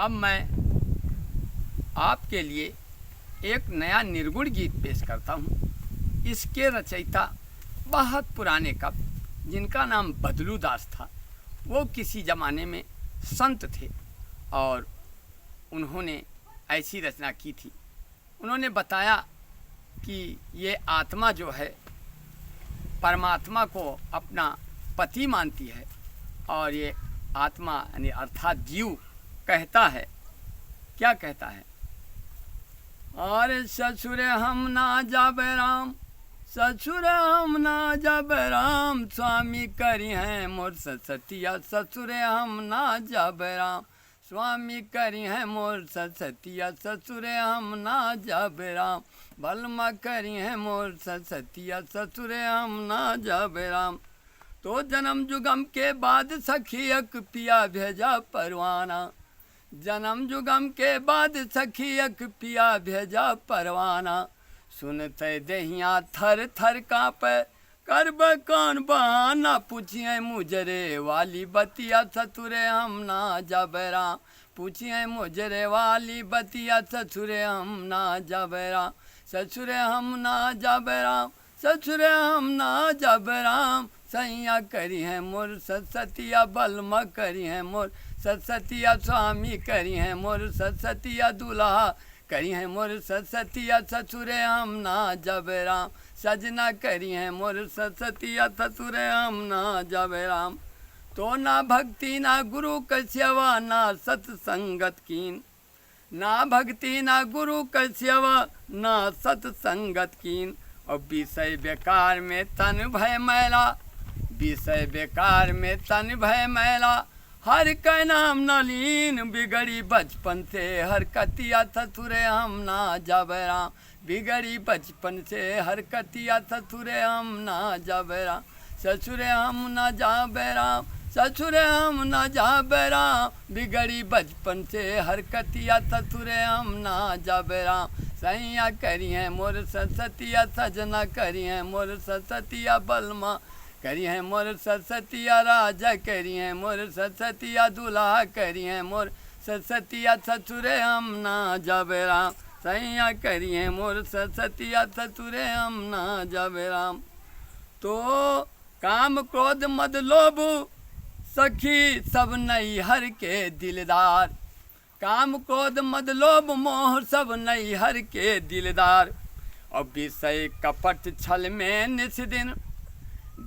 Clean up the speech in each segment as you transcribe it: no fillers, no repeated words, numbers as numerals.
अब मैं आपके लिए एक नया निर्गुण गीत पेश करता हूँ। इसके रचयिता बहुत पुराने कवि जिनका नाम बदलू दास था। वो किसी ज़माने में संत थे और उन्होंने ऐसी रचना की थी। उन्होंने बताया कि ये आत्मा जो है परमात्मा को अपना पति मानती है और ये आत्मा यानी अर्थात जीव कहता है, क्या कहता है? अरे ससुर हम ना जाबे राम, ससुर हम ना जाबे राम, स्वामी करी हैं मोर सतिया, ससुर हम ना जाबे राम, स्वामी करी हैं मोर सतिया, ससुर हम ना जाबे राम, बलमा करी हैं मोर सतिया, ससुर हम ना जाबे राम। तो जन्म जुगम के बाद सखियक पिया भेजा परवाना, जन्म जुगम के बाद सखियक पिया भेजा परवाना, सुनते दहिया थर थर कांपे, करब कौन बहाना, पूछिए मुजरे वाली बतिया, ससुरे हम ना जाबे राम, पूछिए मुजरे वाली बतिया, ससुरे हम ना जाबे राम, ससुरे हम ना जाबे राम, ससुरे हम ना जाबे राम, सैया करी है मोर सतिया, बलमा करी है मोर सतिया, स्वामी करी है मोर सतिया, दूल्हा करी है मोर सतिया, ससुरे हम ना जाबे राम, सजना करी है मोर सतिया, ससुरे हम ना जाबे राम। तो ना भक्ति ना गुरु का सेवा ना सत्संगत कीन, ना भक्ति ना गुरु का सेवा ना सत्संगत कीन, और विषय बेकार में तन भय मैला, विषय बेकार में तन भय मैला, हर का नाम नलीन, बिगड़ी बचपन से हरकतिया, ससुरे हम ना जाबे राम, बिगड़ी बचपन से हरकतिया, ससुरे हम ना जाबे राम, ससुरे हम ना जाबे राम, ससुरे हम ना जाबे राम, बिगड़ी बचपन से हरकतिया, ससुरे हम ना जाबे राम, सैया करी हैं मोर सतिया, सजना करी हैं मोर सतिया, बलमा करी हैं मोर सतिया, राजा करी हैं मोर सतिया, दूल्हा करी हैं मोर सतिया, ससुरे हम ना जाबे राम, सैया करी हैं मोर सतिया, ससुरे हम ना जाबे राम। तो काम क्रोध मद लोभ सखी सब नैहर के दिलदार, काम क्रोध मद लोभ मोह सब नैहर के दिलदार, और विषय कपट छल में निस दिन,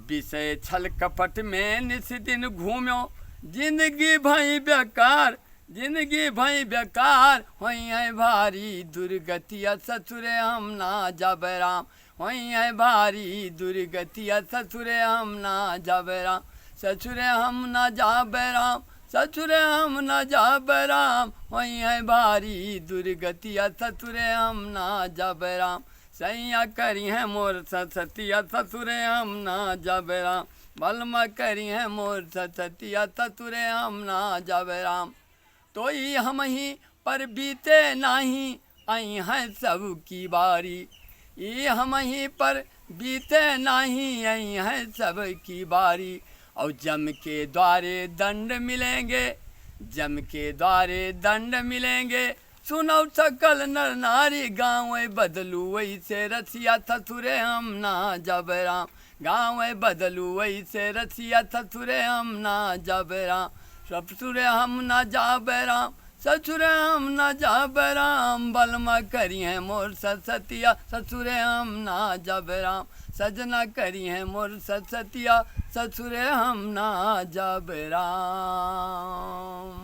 विषय छल कपट में निस दिन घूम्यो, जिंदगी भई बेकार, जिंदगी भई बेकार, होई है भारी दुर्गतिया, ससुरे हम ना जाबे राम, होई है भारी दुर्गतिया, ससुरे हम ना जाबे राम, ससुरे हम ना जाबे राम, ससुरे हम ना जाबे राम, होई है भारी दुर्गतिया, ससुरे हम ना जाबे राम, सैया करी हैं मोर सतिया, ससुरे हम ना जाबे राम, बलमा करी हैं मोर सतिया, ससुरे हम ना जाबे राम। तो ही हम ही पर बीते नाही, आई हैं सब की बारी, ये हम ही पर बीते नहीं, आई हैं सब की बारी, और जम के द्वारे दंड मिलेंगे, जम के द्वारे दंड मिलेंगे, सुनो सकल नर नारी, गाँव बदलू वैसे रसिया, ससुरे हम ना जाबे राम, गाँव बदलू वैसे रसिया, ससुरे हम ना जाबे राम, ससुरे हम ना जाबे राम, ससुरे हम ना जाबे राम, बलमा करी हैं मोर सतिया, ससुरे हम ना जाबे राम, सजना करी हैं मोर सतिया, ससुरे हम ना जाबे राम।